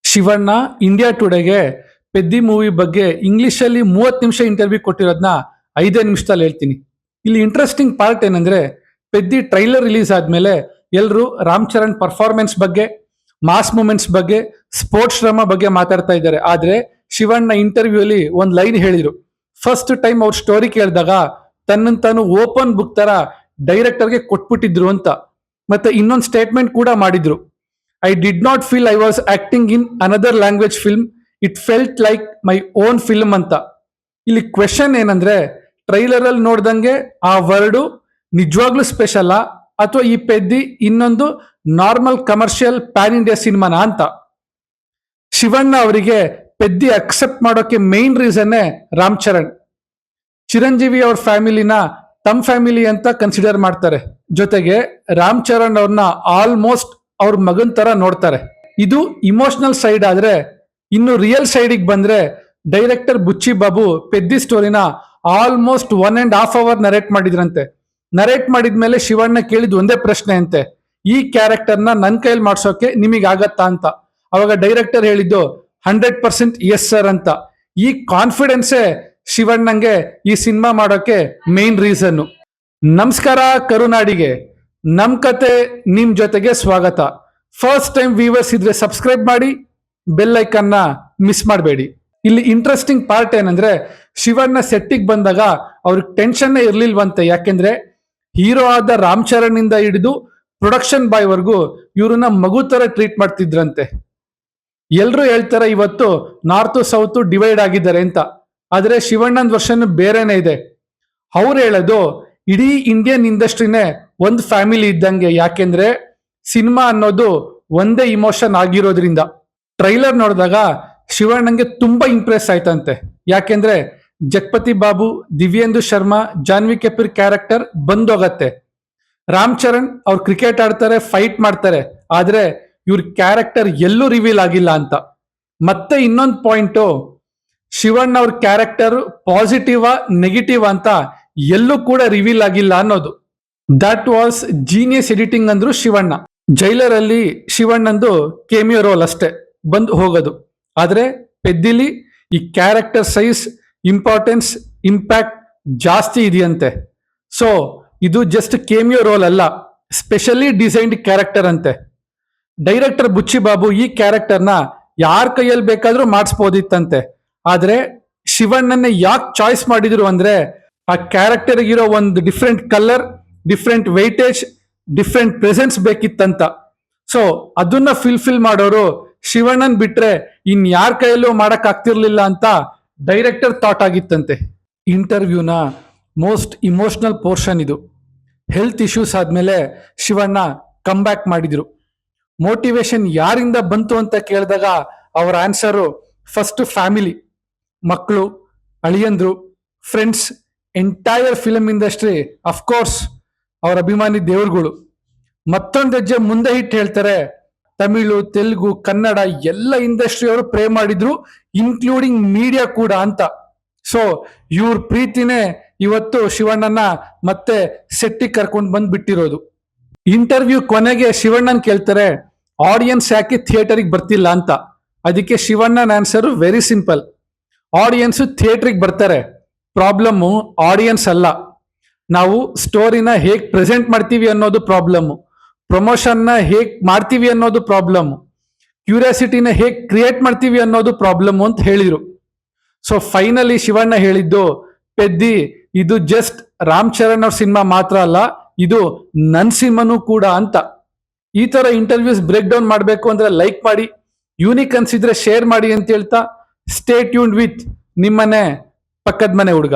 Shivanna India ಟುಡೆಗೆ ಪೆದ್ದಿ movie ಬಗ್ಗೆ ಇಂಗ್ಲಿಷಲ್ಲಿ 30 ನಿಮಿಷ ಇಂಟರ್ವ್ಯೂ ಕೊಟ್ಟಿರೋದನ್ನ 5 ನಿಮಿಷದಲ್ಲಿ ಹೇಳ್ತೀನಿ. ಇಲ್ಲಿ ಇಂಟ್ರೆಸ್ಟಿಂಗ್ ಪಾರ್ಟ್ ಏನಂದ್ರೆ, ಪೆದ್ದಿ ಟ್ರೈಲರ್ ರಿಲೀಸ್ ಆದ್ಮೇಲೆ ಎಲ್ಲರೂ ರಾಮ್ ಚರಣ್ ಪರ್ಫಾರ್ಮೆನ್ಸ್ ಬಗ್ಗೆ, ಮಾಸ್ ಮೂಮೆಂಟ್ಸ್ ಬಗ್ಗೆ, ಸ್ಪೋರ್ಟ್ಸ್ ಡ್ರಾಮಾ ಬಗ್ಗೆ ಮಾತಾಡ್ತಾ ಇದ್ದಾರೆ. ಆದ್ರೆ ಶಿವಣ್ಣ ಇಂಟರ್ವ್ಯೂ ಅಲ್ಲಿ ಒಂದ್ ಲೈನ್ ಹೇಳಿದ್ರು. ಫಸ್ಟ್ ಟೈಮ್ ಅವ್ರ ಸ್ಟೋರಿ ಕೇಳಿದಾಗ ತನ್ನನ್ನು ತಾನು ಓಪನ್ ಬುಕ್ ತರ ಡೈರೆಕ್ಟರ್ಗೆ ಕೊಟ್ಬಿಟ್ಟಿದ್ರು ಅಂತ. ಮತ್ತೆ ಇನ್ನೊಂದು ಸ್ಟೇಟ್ಮೆಂಟ್ ಕೂಡ ಮಾಡಿದ್ರು. I did not feel I was acting in another language film. It felt like my own film ಅಂತ. ಇಲ್ಲಿ ಕ್ವೆಶನ್ ಏನಂದ್ರೆ, ಟ್ರೈಲರ್ ಅಲ್ಲಿ ನೋಡ್ದಂಗೆ ಆ ವರ್ಡು ನಿಜವಾಗ್ಲೂ ಸ್ಪೆಷಲ್ ಅಥವಾ ಈ ಪೆದ್ದಿ ಇನ್ನೊಂದು ನಾರ್ಮಲ್ ಕಮರ್ಷಿಯಲ್ ಪ್ಯಾನ್ ಇಂಡಿಯಾ ಸಿನಿಮಾನ ಅಂತ. ಶಿವಣ್ಣ ಅವರಿಗೆ ಪೆದ್ದಿ ಅಕ್ಸೆಪ್ಟ್ ಮಾಡೋಕೆ ಮೇನ್ ರೀಸನ್ನೇ ರಾಮ್ ಚರಣ್. ಚಿರಂಜೀವಿ ಅವ್ರ ಫ್ಯಾಮಿಲಿನ ತಮ್ಮ ಫ್ಯಾಮಿಲಿ ಅಂತ ಕನ್ಸಿಡರ್ ಮಾಡ್ತಾರೆ. ಜೊತೆಗೆ ರಾಮ್ ಚರಣ್ ಅವ್ರನ್ನ ಆಲ್ಮೋಸ್ಟ್ ಅವ್ರ ಮಗನ್ ತರ ನೋಡ್ತಾರೆ. ಇದು ಇಮೋಷನಲ್ ಸೈಡ್. ಆದ್ರೆ ಇನ್ನು ರಿಯಲ್ ಸೈಡಿಗೆ ಬಂದ್ರೆ, ಡೈರೆಕ್ಟರ್ ಬುಚ್ಚಿ ಬಾಬು ಪೆದ್ದಿ ಸ್ಟೋರಿನ ಆಲ್ಮೋಸ್ಟ್ 1.5 hour ನರೇಟ್ ಮಾಡಿದ್ರಂತೆ. ನರೇಟ್ ಮಾಡಿದ್ಮೇಲೆ ಶಿವಣ್ಣ ಕೇಳಿದ್ ಒಂದೇ ಪ್ರಶ್ನೆ ಅಂತೆ, ಈ ಕ್ಯಾರೆಕ್ಟರ್ನ ನನ್ನ ಕೈಯಲ್ಲಿ ಮಾಡ್ಸೋಕೆ ನಿಮಗೆ ಆಗತ್ತಾ ಅಂತ. ಅವಾಗ ಡೈರೆಕ್ಟರ್ ಹೇಳಿದ್ದು 100% ಎಸ್ ಸರ್ ಅಂತ. ಈ ಕಾನ್ಫಿಡೆನ್ಸೇ ಶಿವಣ್ಣಂಗೆ ಈ ಸಿನಿಮಾ ಮಾಡೋಕೆ ಮೇನ್ ರೀಸನ್. ನಮಸ್ಕಾರ ಕರುನಾಡಿಗೆ, ನಮ್ ಕತೆ ನಿಮ್ ಜೊತೆಗೆ ಸ್ವಾಗತ. ಫಸ್ಟ್ ಟೈಮ್ ವ್ಯೂವರ್ಸ್ ಇದ್ರೆ ಸಬ್ಸ್ಕ್ರೈಬ್ ಮಾಡಿ, ಬೆಲ್ ಐಕನ್ನ ಮಿಸ್ ಮಾಡಬೇಡಿ. ಇಲ್ಲಿ ಇಂಟ್ರೆಸ್ಟಿಂಗ್ ಪಾರ್ಟ್ ಏನಂದ್ರೆ, ಶಿವಣ್ಣ ಸೆಟ್ಟಿಗೆ ಬಂದಾಗ ಅವ್ರಿಗೆ ಟೆನ್ಷನ್ನೇ ಇರ್ಲಿಲ್ವಂತೆ. ಯಾಕೆಂದ್ರೆ ಹೀರೋ ಆದ ರಾಮ್ ಚರಣ್ ಇಂದ ಹಿಡಿದು ಪ್ರೊಡಕ್ಷನ್ ಬಾಯ್ ವರ್ಗು ಇವ್ರನ್ನ ಮಗು ತರ ಟ್ರೀಟ್ ಮಾಡ್ತಿದ್ರಂತೆ. ಎಲ್ರು ಹೇಳ್ತಾರೆ ಇವತ್ತು ನಾರ್ತ್ ಸೌತ್ ಡಿವೈಡ್ ಆಗಿದ್ದಾರೆ ಅಂತ. ಆದ್ರೆ ಶಿವಣ್ಣನ ವರ್ಷನ್ ಬೇರೆನೆ ಇದೆ. ಅವ್ರು ಹೇಳೋದು ಇಡೀ ಇಂಡಿಯನ್ ಇಂಡಸ್ಟ್ರಿನೇ ಒಂದು ಫ್ಯಾಮಿಲಿ ಇದ್ದಂಗೆ. ಯಾಕೆಂದ್ರೆ ಸಿನಿಮಾ ಅನ್ನೋದು ಒಂದೇ ಇಮೋಷನ್ ಆಗಿರೋದ್ರಿಂದ. ಟ್ರೈಲರ್ ನೋಡಿದಾಗ ಶಿವಣ್ಣಂಗೆ ತುಂಬಾ ಇಂಪ್ರೆಸ್ ಆಯ್ತಂತೆ. ಯಾಕೆಂದ್ರೆ ಜಗಪತಿ ಬಾಬು, ದಿವ್ಯೇಂದು ಶರ್ಮಾ, ಜಾನ್ವಿ ಕಪೂರ್ ಕ್ಯಾರೆಕ್ಟರ್ ಬಂದೋಗತ್ತೆ. ರಾಮ್ ಚರಣ್ ಅವ್ರು ಕ್ರಿಕೆಟ್ ಆಡ್ತಾರೆ, ಫೈಟ್ ಮಾಡ್ತಾರೆ. ಆದ್ರೆ ಇವ್ರ ಕ್ಯಾರೆಕ್ಟರ್ ಎಲ್ಲೂ ರಿವೀಲ್ ಆಗಿಲ್ಲ ಅಂತ. ಮತ್ತೆ ಇನ್ನೊಂದು ಪಾಯಿಂಟು, ಶಿವಣ್ಣ ಅವ್ರ ಕ್ಯಾರೆಕ್ಟರ್ ಪಾಸಿಟಿವ್ ನೆಗೆಟಿವ್ ಅಂತ ಎಲ್ಲೂ ಕೂಡ ರಿವೀಲ್ ಆಗಿಲ್ಲ ಅನ್ನೋದು. ದಟ್ ವಾಸ್ ಜೀನಿಯಸ್ ಎಡಿಟಿಂಗ್ ಅಂದ್ರು ಶಿವಣ್ಣ. ಜೈಲರ್ ಅಲ್ಲಿ ಶಿವಣ್ಣಂದು ಕೇಮಿಯೋ ರೋಲ್ ಅಷ್ಟೇ, ಬಂದು ಹೋಗೋದು. ಆದ್ರೆ ಪೆದ್ದಿಲಿ ಈ ಕ್ಯಾರೆಕ್ಟರ್ ಸೈಜ್, ಇಂಪಾರ್ಟೆನ್ಸ್, ಇಂಪ್ಯಾಕ್ಟ್ ಜಾಸ್ತಿ ಇದೆಯಂತೆ. ಸೊ ಇದು ಜಸ್ಟ್ ಕೇಮಿಯೋ ರೋಲ್ ಅಲ್ಲ, ಸ್ಪೆಷಲಿ ಡಿಸೈನ್ಡ್ ಕ್ಯಾರೆಕ್ಟರ್ ಅಂತೆ. ಡೈರೆಕ್ಟರ್ ಬುಚ್ಚಿ ಬಾಬು ಈ ಕ್ಯಾರೆಕ್ಟರ್ನ ಯಾರ ಕೈಯಲ್ಲಿ ಬೇಕಾದ್ರೂ ಮಾಡಿಸ್ಬೋದಿತ್ತಂತೆ. ಆದ್ರೆ ಶಿವಣ್ಣನ್ನೇ ಯಾಕೆ ಚಾಯ್ಸ್ ಮಾಡಿದ್ರು ಅಂದ್ರೆ, ಆ ಕ್ಯಾರೆಕ್ಟರ್ ಇರೋ ಒಂದು different colour, different weightage, different presence ಬೇಕಿತ್ತಂತ. ಸೊ ಅದನ್ನ ಫಿಲ್ ಮಾಡೋರು ಶಿವಣ್ಣನ್ ಬಿಟ್ರೆ ಇನ್ ಯಾರ ಕೈಯಲ್ಲೂ ಮಾಡಕ್ ಆಗ್ತಿರ್ಲಿಲ್ಲ ಅಂತ ಡೈರೆಕ್ಟರ್ ಥಾಟ್ ಆಗಿತ್ತಂತೆ. ಇಂಟರ್ವ್ಯೂನ ಮೋಸ್ಟ್ ಇಮೋಷನಲ್ ಪೋರ್ಷನ್ ಇದು. ಹೆಲ್ತ್ ಇಶ್ಯೂಸ್ ಆದ್ಮೇಲೆ ಶಿವಣ್ಣ ಕಮ್ ಬ್ಯಾಕ್ ಮಾಡಿದ್ರು. ಮೋಟಿವೇಶನ್ ಯಾರಿಂದ ಬಂತು ಅಂತ ಕೇಳಿದಾಗ ಅವರ ಆನ್ಸರು ಫಸ್ಟ್ ಫ್ಯಾಮಿಲಿ, ಮಕ್ಕಳು, ಅಳಿಯಂದ್ರು, friends, entire film industry, of course ಅವರ ಅಭಿಮಾನಿ ದೇವರುಗಳು. ಮತ್ತೊಂದು ಹೆಜ್ಜೆ ಮುಂದೆ ಇಟ್ಟು ಹೇಳ್ತಾರೆ, ತಮಿಳು, ತೆಲುಗು, ಕನ್ನಡ ಎಲ್ಲ ಇಂಡಸ್ಟ್ರಿ ಅವರು ಪ್ರೇ ಮಾಡಿದ್ರು, ಇನ್ಕ್ಲೂಡಿಂಗ್ ಮೀಡಿಯಾ ಕೂಡ ಅಂತ. ಸೊ ಇವ್ರ ಪ್ರೀತಿನೇ ಇವತ್ತು ಶಿವಣ್ಣನ ಮತ್ತೆ ಸೆಟ್ಟಿಗೆ ಕರ್ಕೊಂಡು ಬಂದು ಬಿಟ್ಟಿರೋದು. ಇಂಟರ್ವ್ಯೂ ಕೊನೆಗೆ ಶಿವಣ್ಣನ್ ಕೇಳ್ತಾರೆ, ಆಡಿಯನ್ಸ್ ಯಾಕೆ ಥಿಯೇಟರಿಗೆ ಬರ್ತಿಲ್ಲ ಅಂತ. ಅದಕ್ಕೆ ಶಿವಣ್ಣನ ಆನ್ಸರ್ ವೆರಿ ಸಿಂಪಲ್, ಆಡಿಯನ್ಸ್ ಥಿಯೇಟರ್ಗೆ ಬರ್ತಾರೆ, ಪ್ರಾಬ್ಲಮ್ಮು ಆಡಿಯನ್ಸ್ ಅಲ್ಲ. ನಾವು ಸ್ಟೋರಿನ ಹೇಗ್ ಪ್ರೆಸೆಂಟ್ ಮಾಡ್ತೀವಿ ಅನ್ನೋದು ಪ್ರಾಬ್ಲಮ್, ಪ್ರಮೋಷನ್ನ ಹೇಗ್ ಮಾಡ್ತೀವಿ ಅನ್ನೋದು ಪ್ರಾಬ್ಲಮ್, ಕ್ಯೂರಿಯಾಸಿಟಿನ ಹೇಗ್ ಕ್ರಿಯೇಟ್ ಮಾಡ್ತೀವಿ ಅನ್ನೋದು ಪ್ರಾಬ್ಲಮ್ ಅಂತ ಹೇಳಿದ್ರು. ಸೊ ಫೈನಲಿ ಶಿವಣ್ಣ ಹೇಳಿದ್ದು, ಪೆದ್ದಿ ಇದು ಜಸ್ಟ್ ರಾಮ್ ಚರಣ್ ಅವ್ರ ಸಿನಿಮಾ ಮಾತ್ರ ಅಲ್ಲ, ಇದು ನನ್ ಸಿನಿಮಾನೂ ಕೂಡ ಅಂತ. ಈ ತರ ಇಂಟರ್ವ್ಯೂಸ್ ಬ್ರೇಕ್ ಡೌನ್ ಮಾಡಬೇಕು ಅಂದ್ರೆ ಲೈಕ್ ಮಾಡಿ, ಯೂನಿಕ್ ಅನ್ಸಿದ್ರೆ ಶೇರ್ ಮಾಡಿ ಅಂತ ಹೇಳ್ತಾ, ಸ್ಟೇ ಟ್ಯೂನ್ಡ್ ವಿತ್ ನಿಮ್ಮನೆ ಪಕ್ಕದ ಮನೆ ಹುಡುಗ.